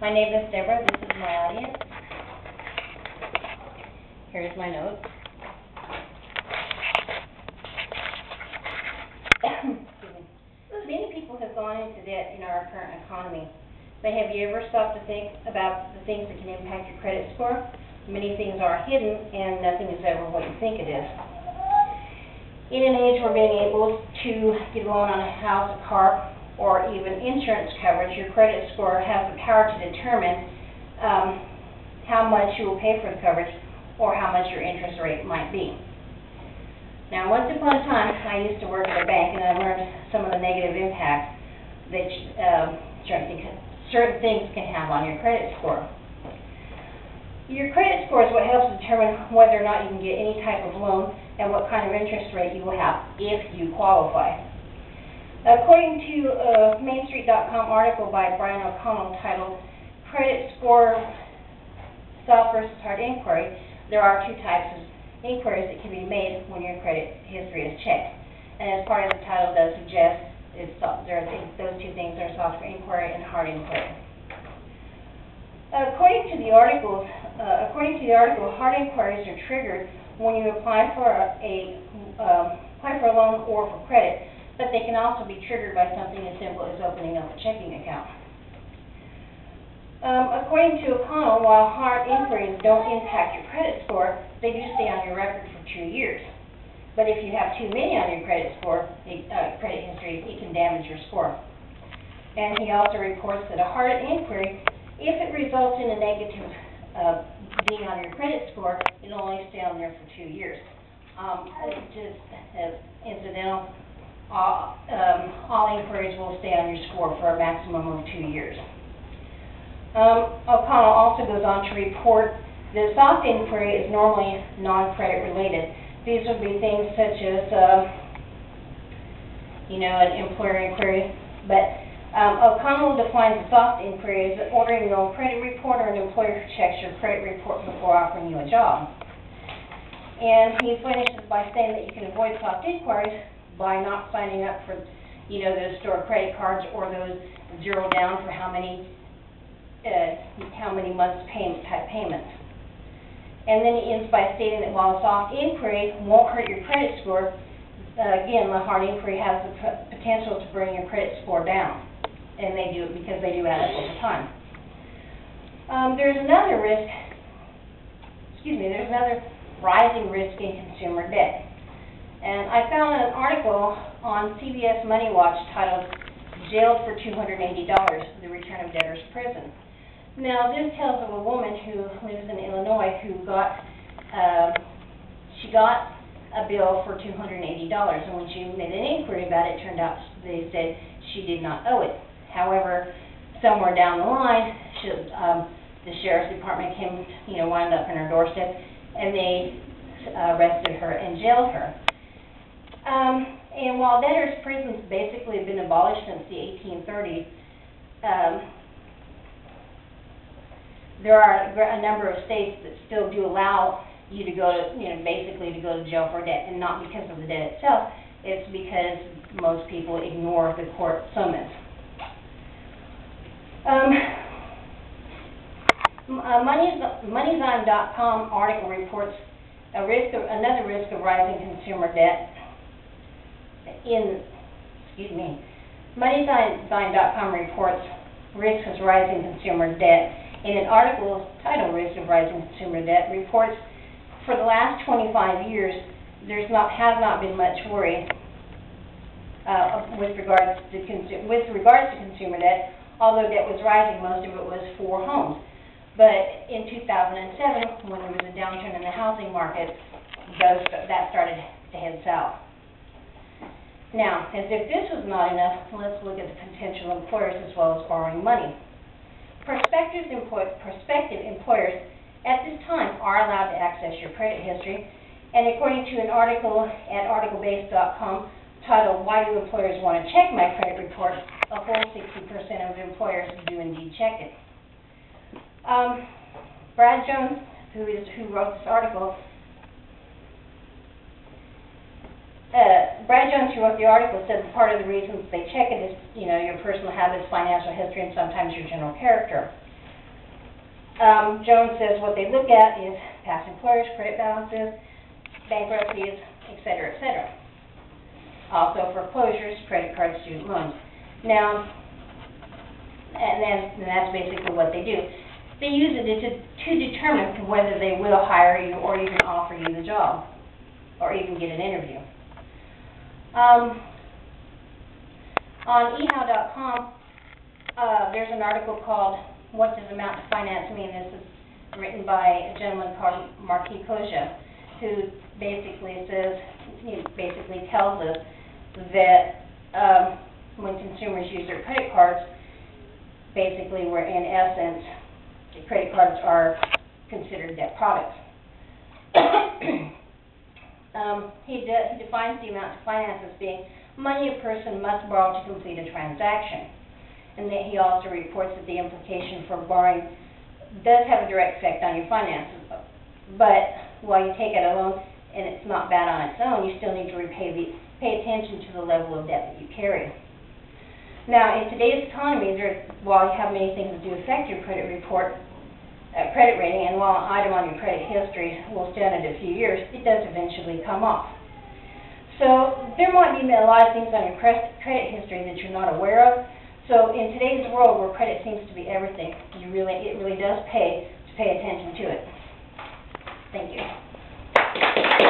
My name is Deborah. This is my audience. Here's my notes. Many people have gone into debt in our current economy. But have you ever stopped to think about the things that can impact your credit score? Many things are hidden, and nothing is ever what you think it is. In an age where being able to get a loan on a house, a car, or even insurance coverage, your credit score has the power to determine how much you will pay for the coverage or how much your interest rate might be. Now, once upon a time, I used to work at a bank, and I learned some of the negative impacts that certain things can have on your credit score. Your credit score is what helps determine whether or not you can get any type of loan and what kind of interest rate you will have if you qualify. According to a MainStreet.com article by Brian O'Connell titled Credit Score Soft versus Hard Inquiry, there are two types of inquiries that can be made when your credit history is checked. And as part of the title does suggest, those two things are soft inquiry and hard inquiry. According to the article, hard inquiries are triggered when you apply for a loan or for credit, but they can also be triggered by something as simple as opening up a checking account. According to O'Connell, while hard inquiries don't impact your credit score, they do stay on your record for 2 years. But if you have too many on your credit history, it can damage your score. And he also reports that a hard inquiry, if it results in a negative being on your credit score, it'll only stay on there for 2 years. Just as incidental, all inquiries will stay on your score for a maximum of 2 years. O'Connell also goes on to report that soft inquiry is normally non-credit related. These would be things such as, an employer inquiry. But O'Connell defines a soft inquiry as ordering your own credit report, or an employer checks your credit report before offering you a job. And he finishes by saying that you can avoid soft inquiries by not signing up for, those store credit cards or those zero down for how many months type payments. And then he ends by stating that while a soft inquiry won't hurt your credit score, again, the hard inquiry has the potential to bring your credit score down, and they do it because they do add up over time. There's another rising risk in consumer debt. And I found an article on CBS Money Watch titled "Jailed for $280, the Return of Debtor's Prison." Now, this tells of a woman who lives in Illinois who got a bill for $280, and when she made an inquiry about it, it turned out they said she did not owe it. However, somewhere down the line, the sheriff's department wound up in her doorstep, and they arrested her and jailed her. And while debtor's prisons basically have been abolished since the 1830s, there are a number of states that still do allow you to go to, basically to go to jail for debt, and not because of the debt itself. It's because most people ignore the court summons. MoneyZine.com article reports another risk of rising consumer debt. MoneyZine.com reports risks of rising consumer debt. In an article titled "Risk of Rising Consumer Debt," reports for the last 25 years has not been much worry with regards to consumer debt. Although debt was rising, most of it was for homes. But in 2007, when there was a downturn in the housing market, that started to head south. Now, as if this was not enough, let's look at the potential employers as well as borrowing money. Prospective employers at this time are allowed to access your credit history, and according to an article at articlebase.com titled "Why Do Employers Want to Check My Credit Report?" a whole 60% of employers do indeed check it. Brad Jones, who wrote this article, Brad Jones, who wrote the article, said that part of the reasons they check it is, your personal habits, financial history, and sometimes your general character. Jones says what they look at is past employers, credit balances, bankruptcies, et cetera, et cetera. Also foreclosures, credit cards, student loans. Now, and that's basically what they do. They use it to determine whether they will hire you or even offer you the job or even get an interview. On ehow.com, there's an article called "What Does Amount to Finance Mean?" This is written by a gentleman called Marquis Koja, who basically says, he basically tells us that when consumers use their credit cards, basically we're in essence, the credit cards are considered debt products. He defines the amount to finance as being money a person must borrow to complete a transaction. And then he also reports that the implication for borrowing does have a direct effect on your finances. But while you take out a loan and it's not bad on its own, you still need to pay attention to the level of debt that you carry. Now, in today's economy, while you have many things that do affect your credit rating, and while an item on your credit history will stand it a few years, it does eventually come off. So there might be a lot of things on your credit history that you're not aware of. So in today's world where credit seems to be everything, it really does pay to pay attention to it. Thank you.